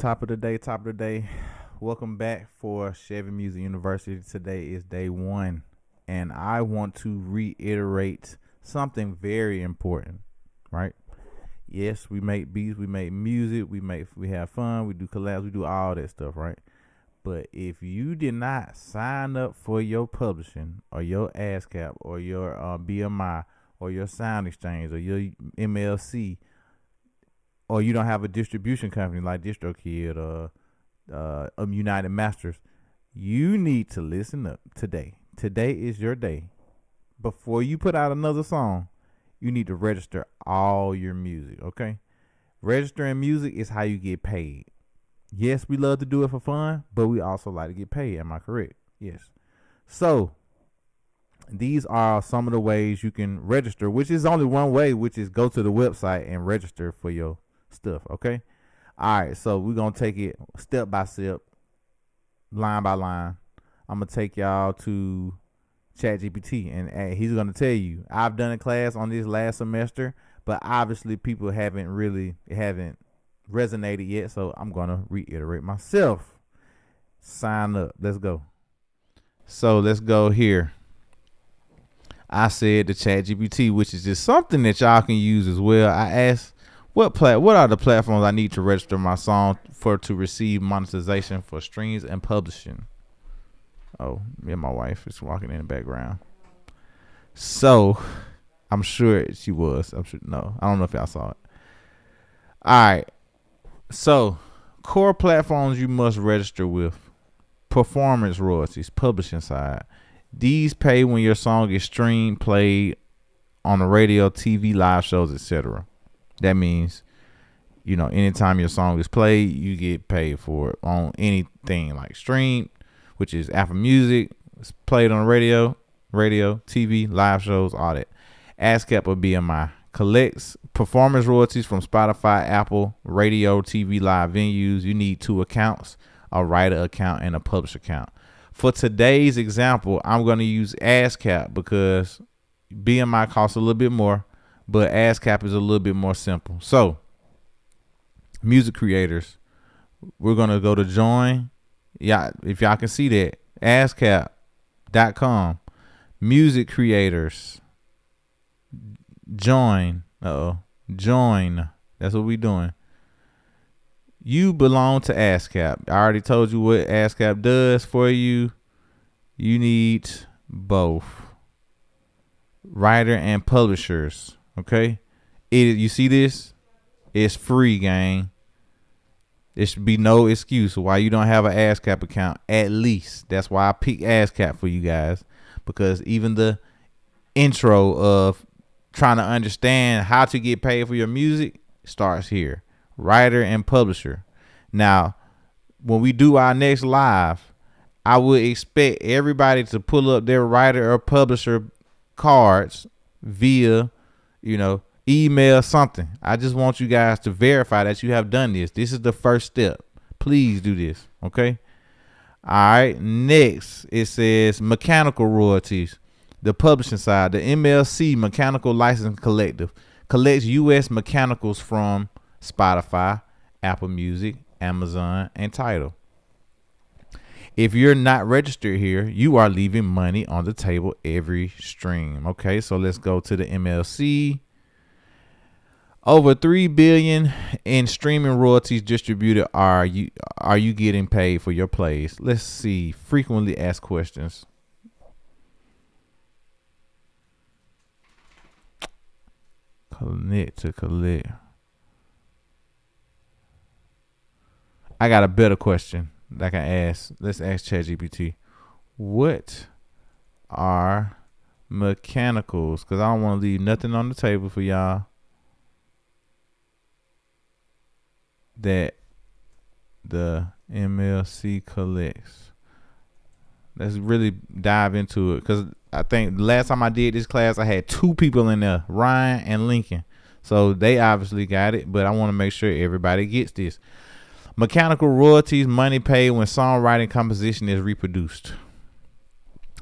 Top of the day, top of the day. Welcome back for Chevi Music University. Today is day one, and I want to reiterate something very important, right? Yes, we make beats, we make music, we have fun, we do collabs, we do all that stuff, right? But if you did not sign up for your publishing or your ASCAP or your BMI or your SoundExchange or your MLC, or you don't have a distribution company like DistroKid or United Masters, you need to listen up today. Today is your day. Before you put out another song, you need to register all your music, okay? Registering music is how you get paid. Yes, we love to do it for fun, but we also like to get paid. Am I correct? Yes. So these are some of the ways you can register, which is only one way, which is go to the website and register for your stuff, okay? All right, so we're going to take it step by step, line by line. I'm going to take y'all to ChatGPT, and he's going to tell you. I've done a class on this last semester, but obviously people haven't resonated yet, so I'm going to reiterate myself. Sign up. Let's go. So let's go here. I said to ChatGPT, which is just something that y'all can use as well. I asked, what are the platforms I need to register my song to receive monetization for streams and publishing? Oh, yeah, my wife is walking in the background. So I'm sure she was. No, I don't know if y'all saw it. All right. So core platforms you must register with: performance royalties, publishing side. These pay when your song is streamed, played on the radio, TV, live shows, etc. That means, anytime your song is played, you get paid for it on anything like stream, which is Apple Music, it's played on the radio, TV, live shows, all that. ASCAP or BMI collects performance royalties from Spotify, Apple, radio, TV, live venues. You need 2 accounts, a writer account and a publisher account. For today's example, I'm going to use ASCAP because BMI costs a little bit more, but ASCAP is a little bit more simple. So, music creators, we're going to go to join. Yeah, if y'all can see that, ASCAP.com. Music creators, join. Join. That's what we're doing. You belong to ASCAP. I already told you what ASCAP does for you. You need both writer and publishers. Okay, you see this? It's free, gang. There should be no excuse why you don't have an ASCAP account. At least that's why I picked ASCAP for you guys, because even the intro of trying to understand how to get paid for your music starts here. Writer and publisher. Now, when we do our next live, I would expect everybody to pull up their writer or publisher cards via, email, something. I just want you guys to verify that you have done this. This is the first step. Please do this. Okay. All right. Next, it says mechanical royalties. The publishing side, the MLC, Mechanical License Collective, collects U.S. mechanicals from Spotify, Apple Music, Amazon, and Tidal. If you're not registered here, you are leaving money on the table every stream. Okay, so let's go to the MLC. Over $3 billion in streaming royalties distributed. Are you getting paid for your plays? Let's see. Frequently asked questions. Connect to collect. I got a better question that I can ask. Let's ask ChatGPT. What are mechanicals? Because I don't want to leave nothing on the table for y'all that the MLC collects. Let's really dive into it, because I think the last time I did this class, I had 2 people in there, Ryan and Lincoln. So they obviously got it, but I want to make sure everybody gets this. Mechanical royalties, money paid when songwriting composition is reproduced.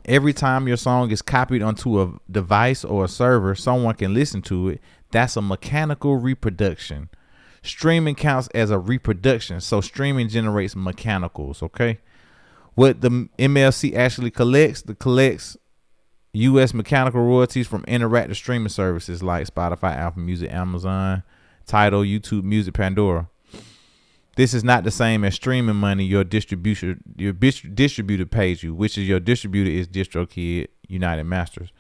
Every time your song is copied onto a device or a server, someone can listen to it. That's a mechanical reproduction. streaming counts as a reproduction. So streaming generates mechanicals, okay? What the MLC actually collects U.S. mechanical royalties from interactive streaming services like Spotify, Apple Music, Amazon, Tidal, YouTube Music, Pandora. This is not the same as streaming money your distributor pays you, which is your distributor is DistroKid, United Masters.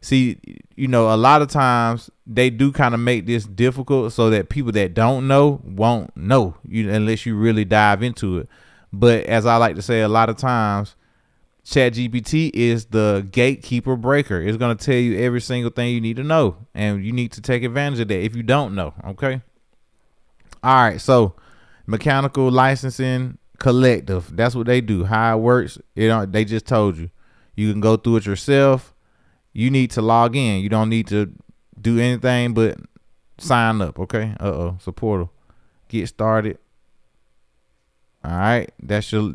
See, a lot of times they do kind of make this difficult so that people that don't know won't know unless you really dive into it. But as I like to say, a lot of times ChatGPT is the gatekeeper breaker. It's going to tell you every single thing you need to know, and you need to take advantage of that if you don't know. Okay. All right. So mechanical licensing collective, that's what they do. How it works, they just told you. You can go through it yourself. You need to log in. You don't need to do anything but sign up. Okay. It's a portal. Get started. All right, that's your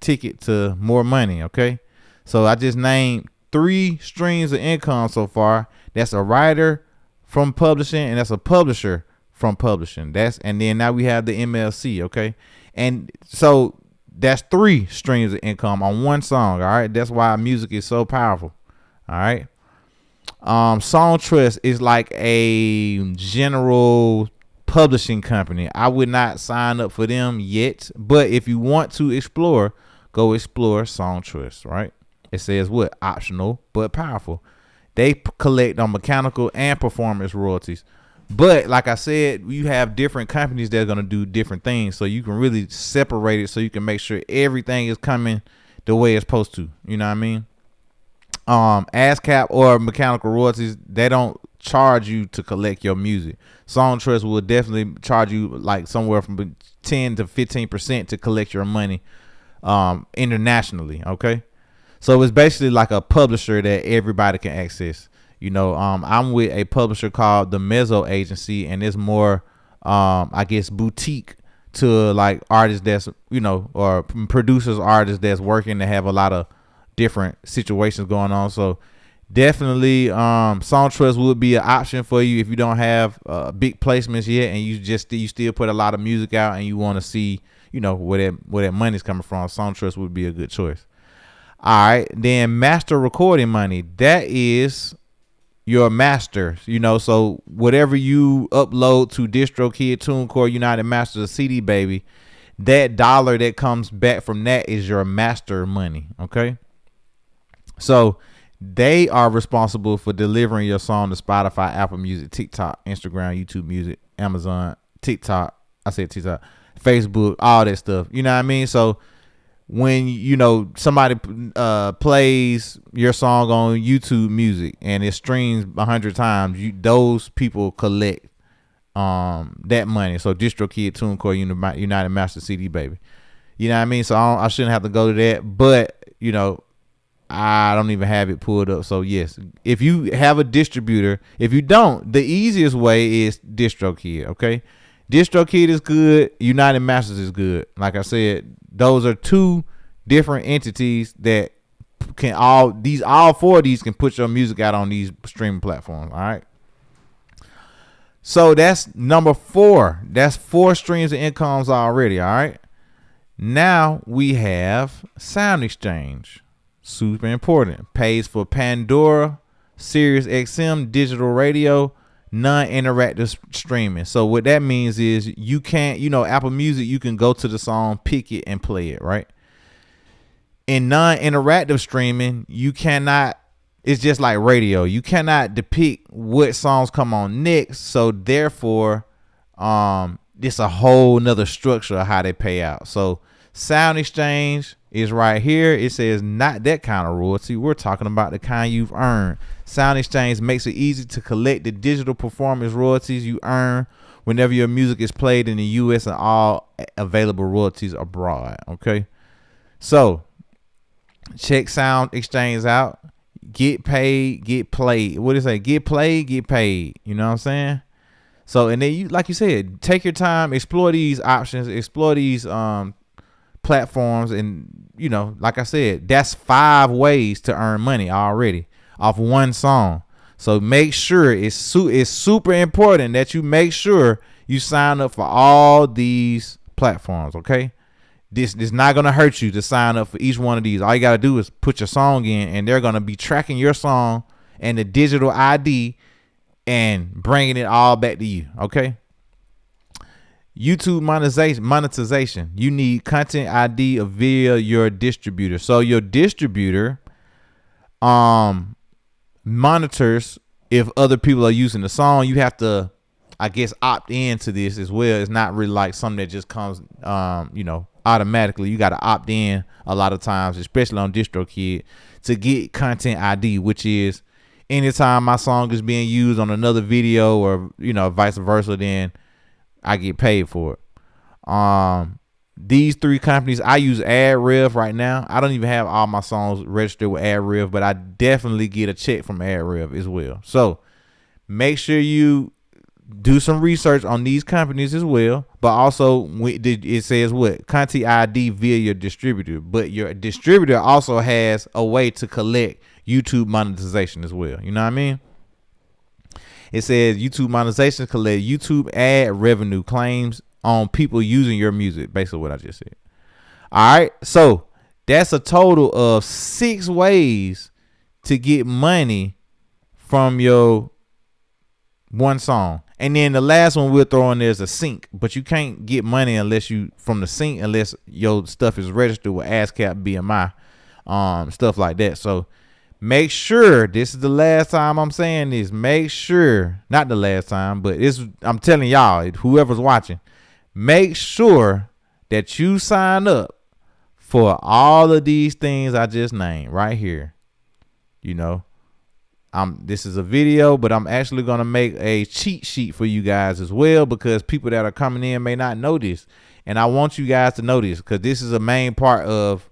ticket to more money. Okay, so I just named 3 streams of income so far. That's a writer from publishing, and that's a publisher from publishing. And then now we have the MLC. Okay, and so that's 3 streams of income on one song. All right, that's why music is so powerful. All right, Song Trust is like a general publishing company. I would not sign up for them yet, but if you want to explore, go explore Song Trust. Right, it says what? Optional but powerful. They collect on mechanical and performance royalties, but like I said, you have different companies that are going to do different things, so you can really separate it so you can make sure everything is coming the way it's supposed to. You know what I mean? ASCAP or mechanical royalties, they don't charge you to collect your music. Song Trust will definitely charge you like somewhere from 10 to 15% to collect your money internationally. Okay, so it's basically like a publisher that everybody can access. I'm with a publisher called the Mezzo Agency, and it's more I guess boutique to like artists that's or producers, artists that's working to have a lot of different situations going on. So definitely Song Trust would be an option for you if you don't have big placements yet, and you still put a lot of music out and you want to see where that money's coming from. Song Trust would be a good choice. All right, then master recording money, that is your master, so whatever you upload to DistroKid, TuneCore, United Masters, or CD Baby, that dollar that comes back from that is your master money. Okay, so they are responsible for delivering your song to Spotify, Apple Music, TikTok, Instagram, YouTube Music, Amazon, TikTok. I said TikTok, Facebook, all that stuff. You know what I mean? So when somebody plays your song on YouTube Music and it streams 100 times, those people collect that money. So DistroKid, TuneCore, United Master, CD Baby. You know what I mean? So I shouldn't have to go to that, but I don't even have it pulled up. So yes, if you have a distributor, if you don't, the easiest way is DistroKid. Okay, DistroKid is good. United Masters is good. Like I said, those are 2 different entities that can all 4 of these can put your music out on these streaming platforms. All right. So that's number 4. That's 4 streams of incomes already. All right. Now we have SoundExchange. Super important. Pays for Pandora, Sirius XM, digital radio, non-interactive streaming. So what that means is you can't, Apple Music, you can go to the song, pick it, and play it, right? In non-interactive streaming, you cannot, it's just like radio. You cannot depict what songs come on next. So therefore, it's a whole nother structure of how they pay out. So SoundExchange is right here. It says not that kind of royalty. We're talking about the kind you've earned. SoundExchange makes it easy to collect the digital performance royalties you earn whenever your music is played in the U.S. and all available royalties abroad. Okay, so check SoundExchange out. Get paid, get played. What does it say? Get played, get paid. You know what I'm saying? So, and then like you said, take your time, explore these options, explore these platforms, and like I said, that's 5 ways to earn money already off one song. So make sure it's super important that you make sure you sign up for all these platforms, okay? This is not going to hurt you to sign up for each one of these. All you got to do is put your song in, and they're going to be tracking your song and the digital ID and bringing it all back to you, okay? YouTube monetization. You need content ID via your distributor. So your distributor monitors if other people are using the song. You have to, I guess, opt into this as well. It's not really like something that just comes automatically. You got to opt in a lot of times, especially on DistroKid, to get content ID, which is anytime my song is being used on another video or vice versa, then I get paid for it. These three companies, I use AdRev right now. I don't even have all my songs registered with AdRev, but I definitely get a check from AdRev as well. So make sure you do some research on these companies as well. But also, it says what? Content ID via your distributor. But your distributor also has a way to collect YouTube monetization as well. You know what I mean? It says YouTube monetization collect YouTube ad revenue claims on people using your music. Basically what I just said. All right. So that's a total of 6 ways to get money from your one song. And then the last one we'll throw in there is a sync. But you can't get money unless your stuff is registered with ASCAP, BMI, stuff like that. So make sure, this is the last time I'm saying this, make sure, not the last time, but I'm telling y'all, whoever's watching, make sure that you sign up for all of these things I just named right here. This is a video, but I'm actually going to make a cheat sheet for you guys as well, because people that are coming in may not know this. And I want you guys to know this, because this is a main part of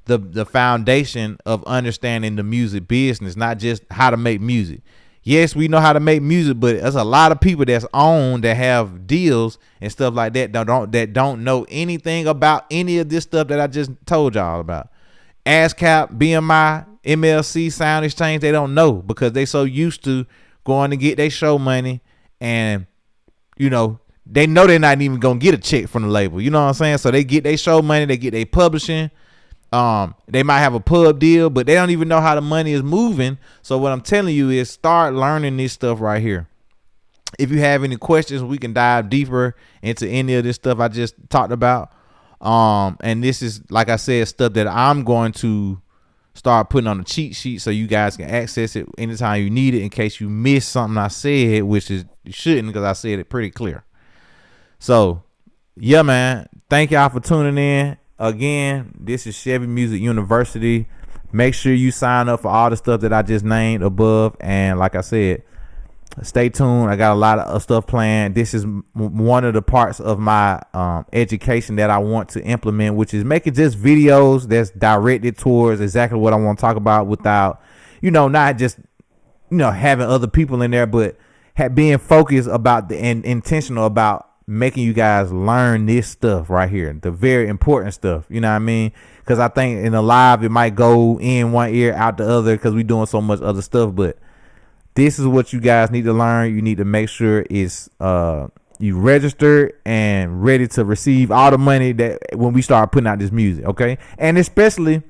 the foundation of understanding the music business, not just how to make music. Yes, we know how to make music, but there's a lot of people that have deals and stuff like that that don't know anything about any of this stuff that I just told y'all about. ASCAP, BMI, MLC, SoundExchange, they don't know, because they so used to going to get their show money, and they know they're not even gonna get a check from the label. You know what I'm saying? So they get their show money, they get their publishing. They might have a pub deal, but they don't even know how the money is moving. So what I'm telling you is start learning this stuff right here. If you have any questions, we can dive deeper into any of this stuff I just talked about. And this is, like I said, stuff that I'm going to start putting on the cheat sheet so you guys can access it anytime you need it, in case you missed something I said, which is you shouldn't, because I said it pretty clear. So yeah, man, thank y'all for tuning in. Again, this is Chevi Music University. Make sure you sign up for all the stuff that I just named above. And like I said, stay tuned. I got a lot of stuff planned. This is one of the parts of my education that I want to implement, which is making just videos that's directed towards exactly what I want to talk about, without, not just, having other people in there, but being focused about and intentional about making you guys learn this stuff right here, the very important stuff. You know what I mean? Because I think in a live it might go in one ear out the other, because we're doing so much other stuff. But this is what you guys need to learn. You need to make sure it's you registered and ready to receive all the money that when we start putting out this music. Okay, and especially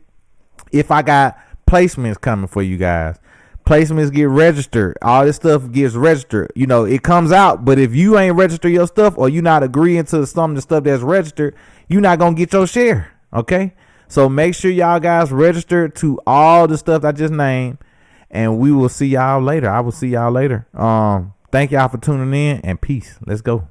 if I got placements coming for you guys. Placements get registered. All this stuff gets registered. It comes out, but if you ain't registered your stuff, or you not agreeing to some of the stuff that's registered, you're not gonna get your share. Okay, so make sure y'all guys register to all the stuff I just named, and we will see y'all later. I will see y'all later. Thank y'all for tuning in, and peace. Let's go.